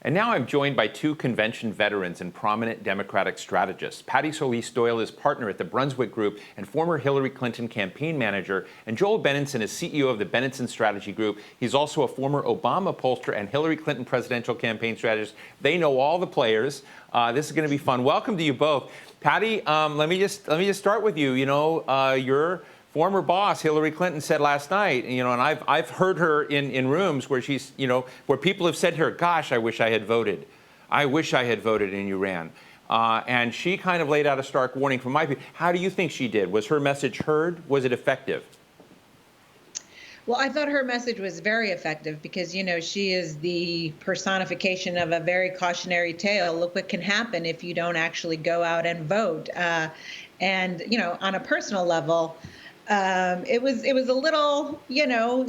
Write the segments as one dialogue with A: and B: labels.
A: And now I'm joined by two convention veterans and prominent Democratic strategists. Patty Solis Doyle is partner at the Brunswick Group and former Hillary Clinton campaign manager. And Joel Benenson is CEO of the Benenson Strategy Group. He's also a former Obama pollster and Hillary Clinton presidential campaign strategist. They know all the players. This is going to be fun. Welcome to you both. Patty, let me just start with you. Your former boss, Hillary Clinton, said last night, and I've heard her in rooms where she's, where people have said to her, gosh, I wish I had voted. I wish I had voted and you ran. And she kind of laid out a stark warning from my view. How do you think she did? Was her message heard? Was it effective?
B: Well, I thought her message was very effective because, she is the personification of a very cautionary tale. Look what can happen if you don't actually go out and vote. And, on a personal level, it was a little,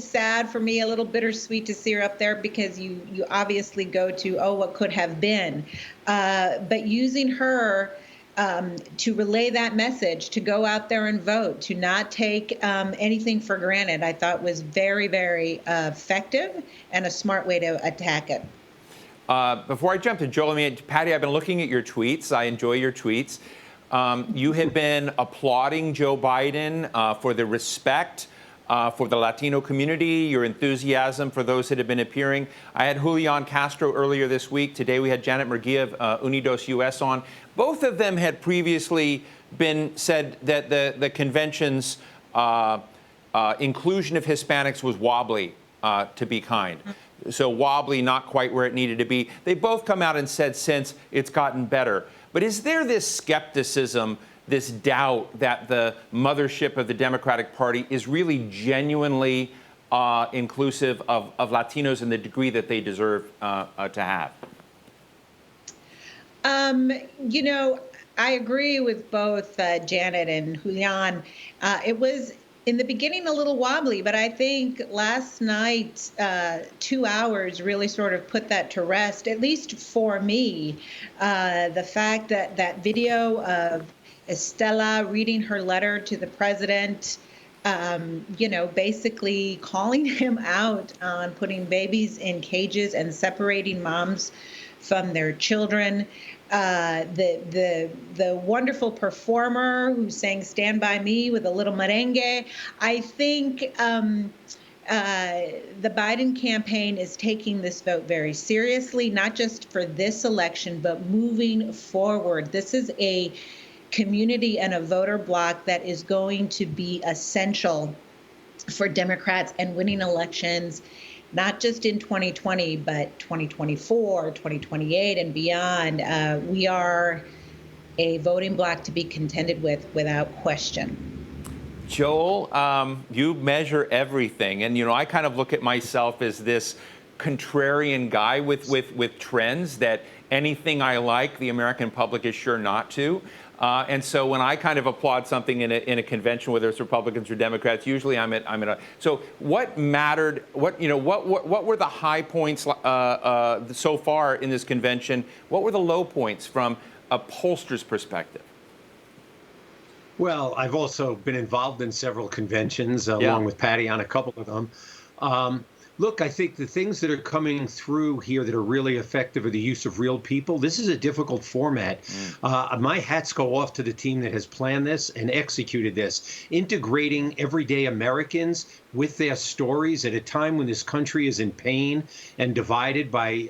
B: sad for me, a little bittersweet to see her up there because you obviously go to, oh, what could have been. But using her to relay that message, to go out there and vote, to not take anything for granted, I thought was very, very effective and a smart way to attack it.
A: Before I jump to Joel, Patty, I've been looking at your tweets. I enjoy your tweets. You have been applauding Joe Biden for the respect for the Latino community, your enthusiasm for those that have been appearing. I had Julian Castro earlier this week. Today we had Janet McGee of Unidos US on. Both of them had previously said that the convention's inclusion of Hispanics was wobbly, to be kind. So wobbly, not quite where it needed to be. They both come out and said since it's gotten better. But is there this skepticism, this doubt that the mothership of the Democratic Party is really genuinely inclusive of Latinos in the degree that they deserve to have?
B: I agree with both Janet and Julian. It was in the beginning a little wobbly, but I think last night, 2 hours really sort of put that to rest, at least for me. The fact that that video of Estela reading her letter to the president, basically calling him out on putting babies in cages and separating moms from their children. The wonderful performer who sang "Stand By Me" with a little merengue. I think the Biden campaign is taking this vote very seriously, not just for this election, but moving forward. This is a community and a voter bloc that is going to be essential for Democrats and winning elections, not just in 2020, but 2024, 2028, and beyond. We are a voting bloc to be contended with without question.
A: Joel, you measure everything. And, I kind of look at myself as this contrarian guy with trends that anything I like, the American public is sure not to. And so when I kind of applaud something in a convention, whether it's Republicans or Democrats, usually I'm at a. So what mattered? What were the high points so far in this convention? What were the low points from a pollster's perspective?
C: Well, I've also been involved in several conventions, along with Patty on a couple of them. Look, I think the things that are coming through here that are really effective are the use of real people. This is a difficult format. My hats go off to the team that has planned this and executed this, integrating everyday Americans with their stories at a time when this country is in pain and divided by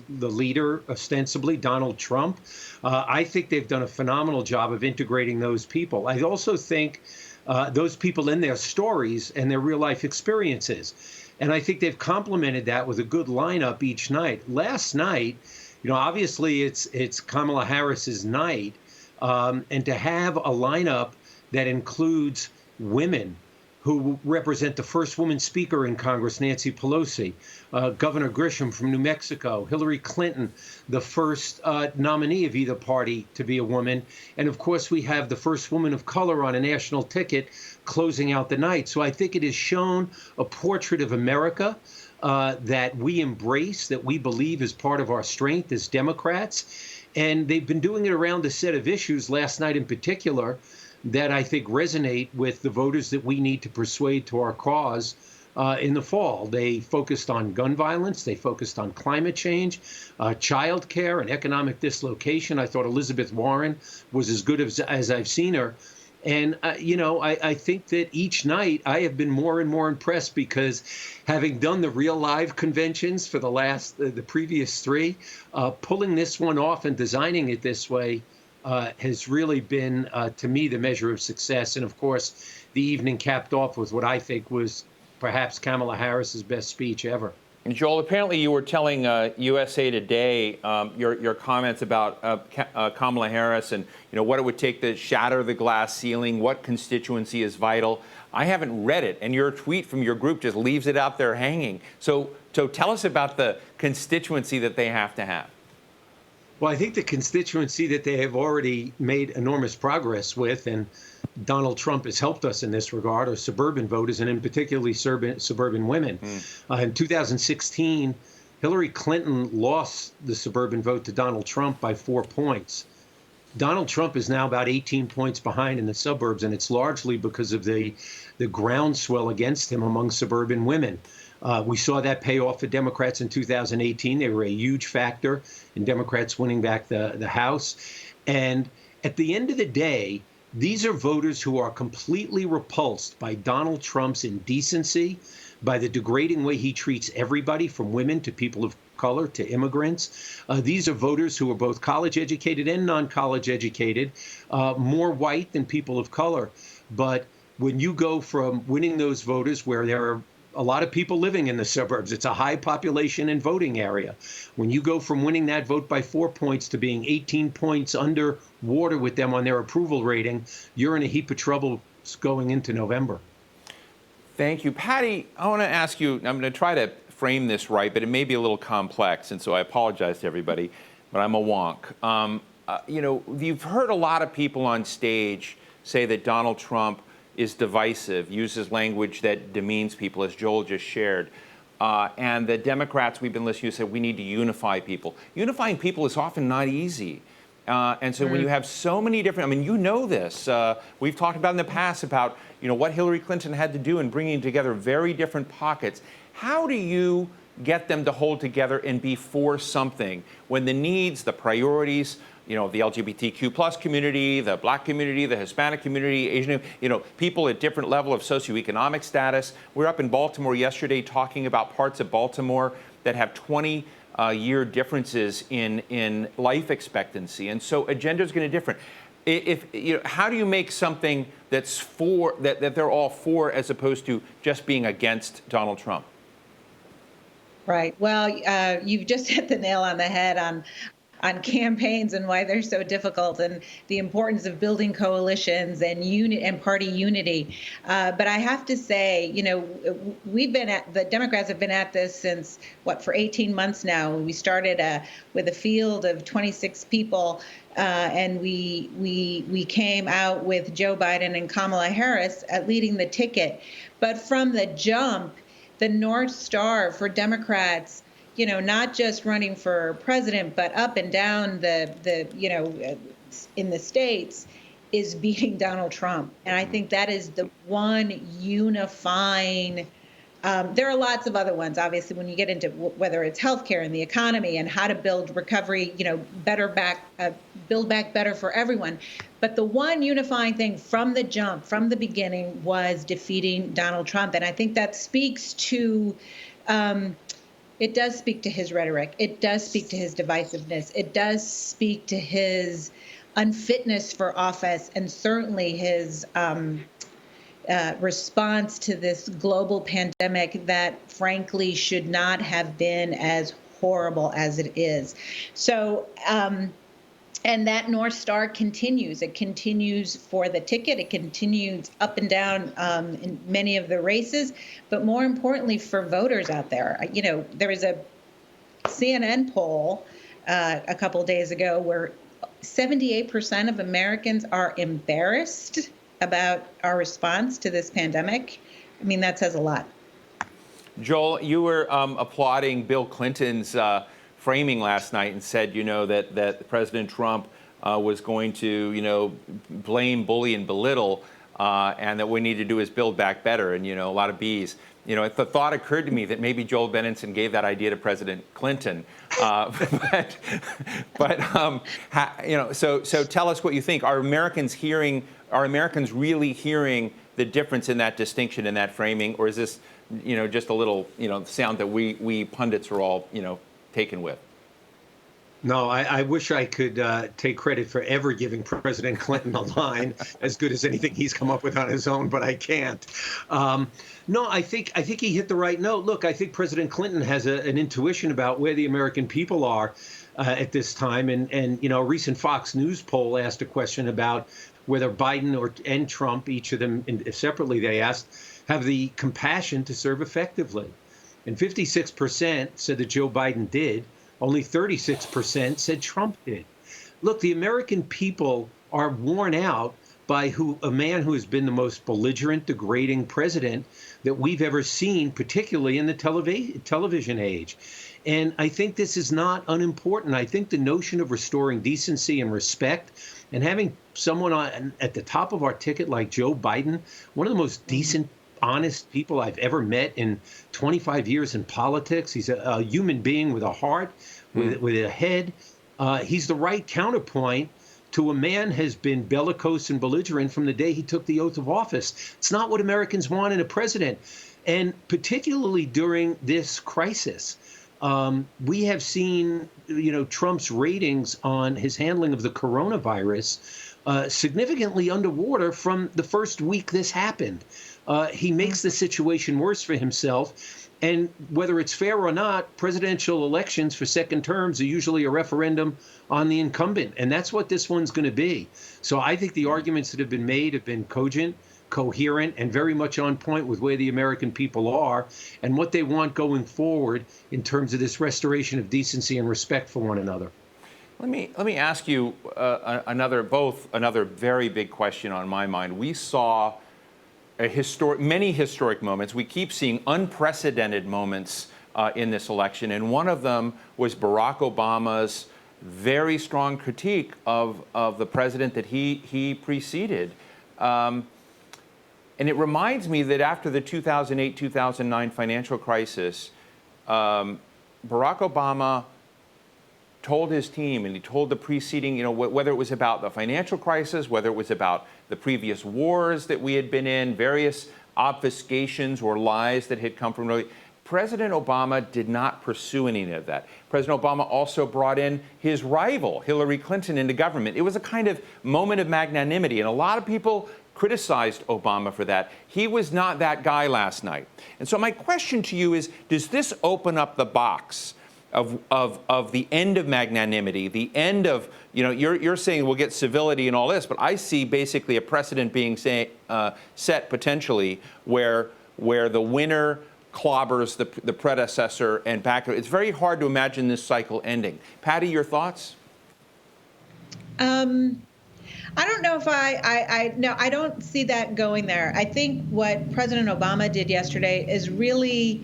C: the leader, ostensibly, Donald Trump. I think they've done a phenomenal job of integrating those people. I also think those people in their stories and their real life experiences. And I think they've complemented that with a good lineup each night. Last night, obviously it's Kamala Harris's night, and to have a lineup that includes women who represent the first woman speaker in Congress, Nancy Pelosi, Governor Grisham from New Mexico, Hillary Clinton, the first nominee of either party to be a woman. And of course, we have the first woman of color on a national ticket closing out the night. So I think it has shown a portrait of America that we embrace, that we believe is part of our strength as Democrats. And they've been doing it around a set of issues, last night in particular, that I think resonate with the voters that we need to persuade to our cause in the fall. They focused on gun violence. They focused on climate change, child care, and economic dislocation. I thought Elizabeth Warren was as good as I've seen her. And, I think that each night I have been more and more impressed because having done the real live conventions for the previous three, pulling this one off and designing it this way has really been, to me, the measure of success. And of course, the evening capped off with what I think was perhaps Kamala Harris's best speech ever.
A: Joel, apparently you were telling USA Today your comments about Kamala Harris and what it would take to shatter the glass ceiling, what constituency is vital. I haven't read it, and your tweet from your group just leaves it out there hanging. So tell us about the constituency that they have to have.
C: Well, I think the constituency that they have already made enormous progress with, and Donald Trump has helped us in this regard, are suburban voters, and in particularly suburban women. In 2016, Hillary Clinton lost the suburban vote to Donald Trump by 4 points. Donald Trump is now about 18 points behind in the suburbs, and it's largely because of the groundswell against him among suburban women. We saw that pay off for Democrats in 2018. They were a huge factor in Democrats winning back the House. And at the end of the day, these are voters who are completely repulsed by Donald Trump's indecency, by the degrading way he treats everybody, from women to people of color to immigrants. These are voters who are both college educated and non-college educated, more white than people of color. But when you go from winning those voters where there are a lot of people living in the suburbs, it's a high population and voting area. When you go from winning that vote by 4 points to being 18 points under water with them on their approval rating, you're in a heap of trouble going into November.
A: Thank you. Patty, I want to ask you, I'm going to try to frame this right, but it may be a little complex, and so I apologize to everybody, but I'm a wonk. You've heard a lot of people on stage say that Donald Trump is divisive, uses language that demeans people, as Joel just shared. And the Democrats we've been listening to said we need to unify people. Unifying people is often not easy. And so when you have so many different, this. We've talked about in the past about, what Hillary Clinton had to do in bringing together very different pockets. How do you get them to hold together and be for something when the needs, the priorities, the LGBTQ plus community, the black community, the Hispanic community, Asian, people at different level of socioeconomic status. We were up in Baltimore yesterday talking about parts of Baltimore that have 20-year differences in life expectancy. And so agenda is going to differ. How do you make something that's for, that they're all for, as opposed to just being against Donald Trump?
B: Right. Well, you've just hit the nail on the head on campaigns and why they're so difficult, and the importance of building coalitions and party unity. But I have to say, the Democrats have been at this since for 18 months now. We started with a field of 26 people, and we came out with Joe Biden and Kamala Harris leading the ticket. But from the jump, the North Star for Democrats, not just running for president, but up and down in the states, is beating Donald Trump. And I think that is the one unifying. There are lots of other ones, obviously, when you get into whether it's healthcare and the economy and how to build recovery, build back better for everyone. But the one unifying thing from the jump, from the beginning, was defeating Donald Trump. And I think that speaks to it does speak to his rhetoric. It does speak to his divisiveness. It does speak to his unfitness for office, and certainly his response to this global pandemic that, frankly, should not have been as horrible as it is. So, and that North Star continues. It continues for the ticket. It continues up and down in many of the races. But more importantly, for voters out there, there was a CNN poll a couple of days ago where 78% of Americans are embarrassed about our response to this pandemic. That says a lot.
A: Joel, you were applauding Bill Clinton's framing last night and said, that President Trump was going to, blame, bully, and belittle, and that what we need to do is build back better, and, a lot of B's. You know, the thought occurred to me that maybe Joel Benenson gave that idea to President Clinton. You know, so tell us what you think. Are Americans really hearing the difference in that distinction, in that framing, or is this, you know, just a little, you know, sound that we pundits are all, you know, taken with?
C: No, I wish I could take credit for ever giving President Clinton a line as good as anything he's come up with on his own, but I can't. No, I think he hit the right note. Look, I think President Clinton has an intuition about where the American people are at this time, and you know, a recent Fox News poll asked a question about whether Biden and Trump, each of them separately, they asked, have the compassion to serve effectively, and 56% said that Joe Biden did. Only 36% said Trump did. Look, the American people are worn out by a man who has been the most belligerent, degrading president that we've ever seen, particularly in the television age. And I think this is not unimportant. I think the notion of restoring decency and respect and having someone at the top of our ticket like Joe Biden, one of the most decent, honest people I've ever met in 25 years in politics. He's a human being with a heart, with a head. He's the right counterpoint to a man who has been bellicose and belligerent from the day he took the oath of office. It's not what Americans want in a president. And particularly during this crisis, we have seen, you know, Trump's ratings on his handling of the coronavirus significantly underwater from the first week this happened. He makes the situation worse for himself. And whether it's fair or not, presidential elections for second terms are usually a referendum on the incumbent. And that's what this one's going to be. So I think the arguments that have been made have been cogent, coherent, and very much on point with where the American people are and what they want going forward in terms of this restoration of decency and respect for one another.
A: Let me ask you another very big question on my mind. We saw many historic moments. We keep seeing unprecedented moments in this election, and one of them was Barack Obama's very strong critique of the president that he preceded. And it reminds me that after the 2008-2009 financial crisis, Barack Obama told his team, and he told the preceding, you know, whether it was about the financial crisis, whether it was about the previous wars that we had been in, various obfuscations or lies that had come from President Obama did not pursue any of that. President Obama also brought in his rival, Hillary Clinton, into government. It was a kind of moment of magnanimity, and a lot of people criticized Obama for that. He was not that guy last night. And so my question to you is, does this open up the box of the end of magnanimity, the end of, you know, you're saying we'll get civility and all this, but I see basically a precedent being set potentially where the winner clobbers the predecessor and back. It's very hard to imagine this cycle ending. Patty, your thoughts?
B: I don't know if I don't see that going there. I think what President Obama did yesterday is really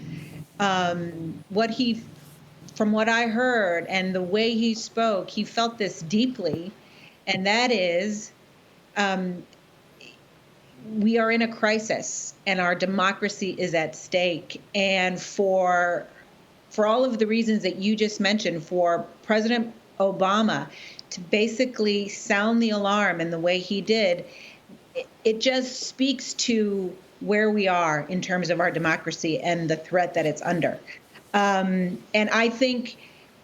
B: from what I heard and the way he spoke, he felt this deeply, and that is we are in a crisis and our democracy is at stake. And for all of the reasons that you just mentioned, for President Obama to basically sound the alarm in the way he did, it just speaks to where we are in terms of our democracy and the threat that it's under. And I think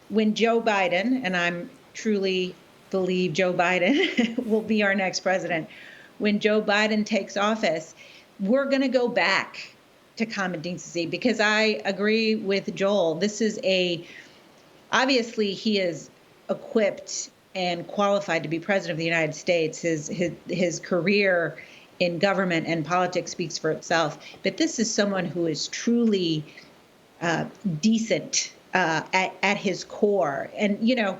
B: when Joe Biden, and I'm truly believe Joe Biden will be our next president, when Joe Biden takes office, we're going to go back to common decency, because I agree with Joel. This is obviously he is equipped and qualified to be president of the United States. His career in government and politics speaks for itself. But this is someone who is truly decent at his core. And, you know,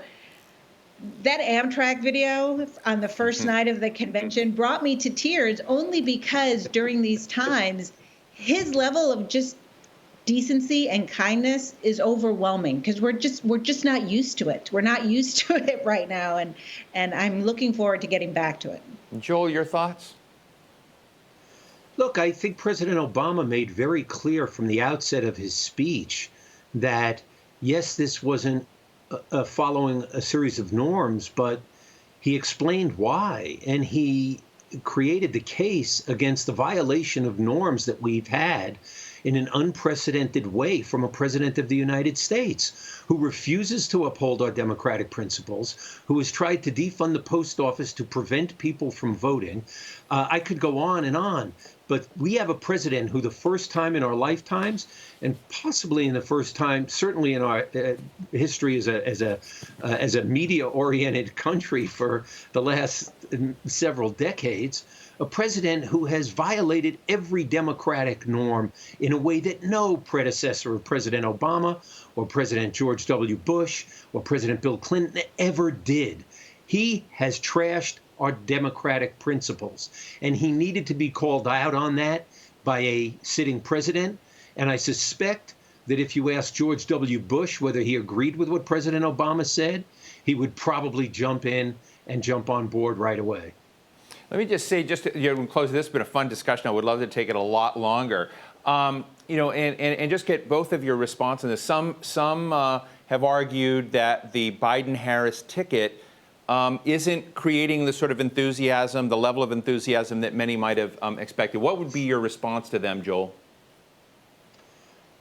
B: that Amtrak video on the first night of the convention brought me to tears, only because during these times, his level of just decency and kindness is overwhelming, because we're just not used to it. We're not used to it right now. And I'm looking forward to getting back to it.
A: Joel, your thoughts?
C: Look, I think President Obama made very clear from the outset of his speech that, yes, this wasn't following a series of norms, but he explained why, and he created the case against the violation of norms that we've had in an unprecedented way from a president of the United States who refuses to uphold our democratic principles, who has tried to defund the post office to prevent people from voting. I could go on, but we have a president who the first time in our lifetimes, and possibly in the first time, certainly in our history as a media-oriented country for the last several decades, a president who has violated every democratic norm in a way that no predecessor of President Obama or President George W. Bush or President Bill Clinton ever did. He has trashed our democratic principles, and he needed to be called out on that by a sitting president. And I suspect that if you ask George W. Bush whether he agreed with what President Obama said, he would probably jump in and jump on board right away.
A: Let me just say, to close, this has been a fun discussion. I would love to take it a lot longer. And just get both of your response on this. Some have argued that the Biden-Harris ticket isn't creating the sort of enthusiasm, the level of enthusiasm that many might have expected. What would be your response to them, Joel?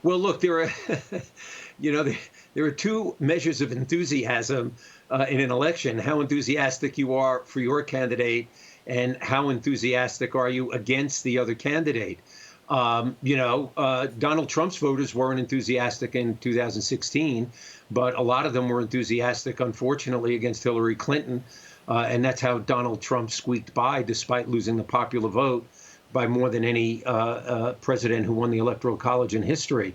C: Well, look, there are two measures of enthusiasm in an election: how enthusiastic you are for your candidate, and how enthusiastic are you against the other candidate. Donald Trump's voters weren't enthusiastic in 2016, but a lot of them were enthusiastic, unfortunately, against Hillary Clinton. And that's how Donald Trump squeaked by, despite losing the popular vote by more than any president who won the Electoral College in history.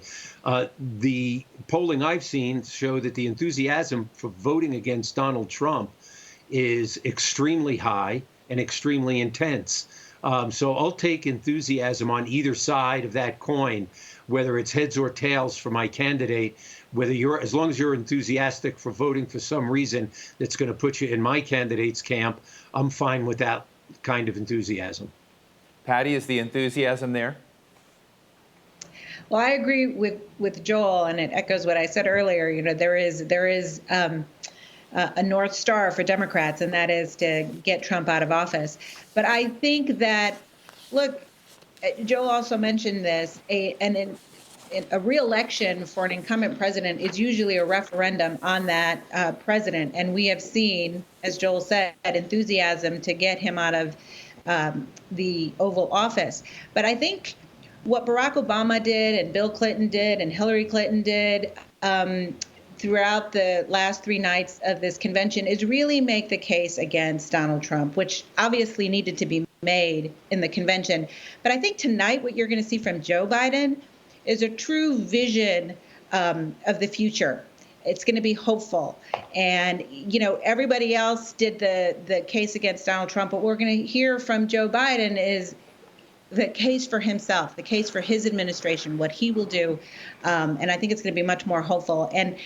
C: The polling I've seen show that the enthusiasm for voting against Donald Trump is extremely high and extremely intense. So I'll take enthusiasm on either side of that coin, whether it's heads or tails for my candidate. As long as you're enthusiastic for voting for some reason that's going to put you in my candidate's camp, I'm fine with that kind of enthusiasm.
A: Patty, is the enthusiasm there?
B: Well, I agree with Joel, and it echoes what I said earlier. There is a North Star for Democrats, and that is to get Trump out of office. But I think that, look, Joel also mentioned this, a re-election for an incumbent president is usually a referendum on that president. And we have seen, as Joel said, enthusiasm to get him out of the Oval Office. But I think what Barack Obama did and Bill Clinton did and Hillary Clinton did throughout the last 3 nights of this convention is really make the case against Donald Trump, which obviously needed to be made in the convention. But I think tonight what you're going to see from Joe Biden is a true vision of the future. It's going to be hopeful. And, everybody else did the case against Donald Trump. What we're going to hear from Joe Biden is the case for himself, the case for his administration, what he will do. And I think it's going to be much more hopeful. And,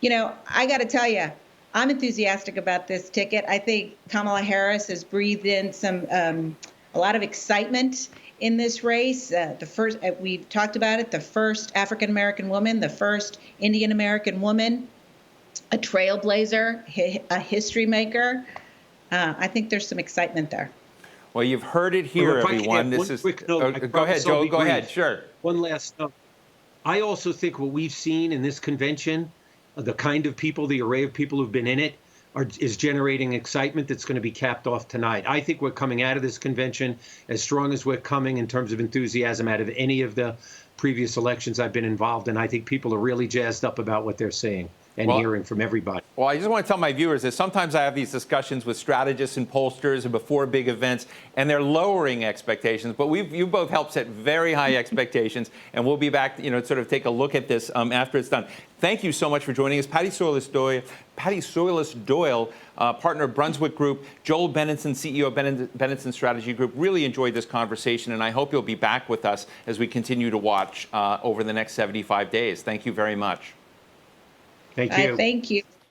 B: I got to tell you, I'm enthusiastic about this ticket. I think Kamala Harris has breathed in a lot of excitement in this race. The first, we've talked about it, the first African-American woman, the first Indian-American woman, a trailblazer, a history maker. I think there's some excitement there.
A: Well, you've heard it here, everyone. This is. Go ahead, Joel. Go ahead. Sure.
C: One last note. I also think what we've seen in this convention, the kind of people, the array of people who've been in it, is generating excitement that's going to be capped off tonight. I think we're coming out of this convention as strong as we're coming in terms of enthusiasm out of any of the previous elections I've been involved in. I think people are really jazzed up about what they're seeing and hearing from everybody.
A: Well, I just want to tell my viewers that sometimes I have these discussions with strategists and pollsters and before big events, and they're lowering expectations. But you both helped set very high expectations, and we'll be back, sort of take a look at this after it's done. Thank you so much for joining us. Patty Solis-Doyle, partner of Brunswick Group, Joel Benenson, CEO of Benenson Strategy Group. Really enjoyed this conversation, and I hope you'll be back with us as we continue to watch over the next 75 days. Thank you very much.
C: Thank you.
B: Thank you.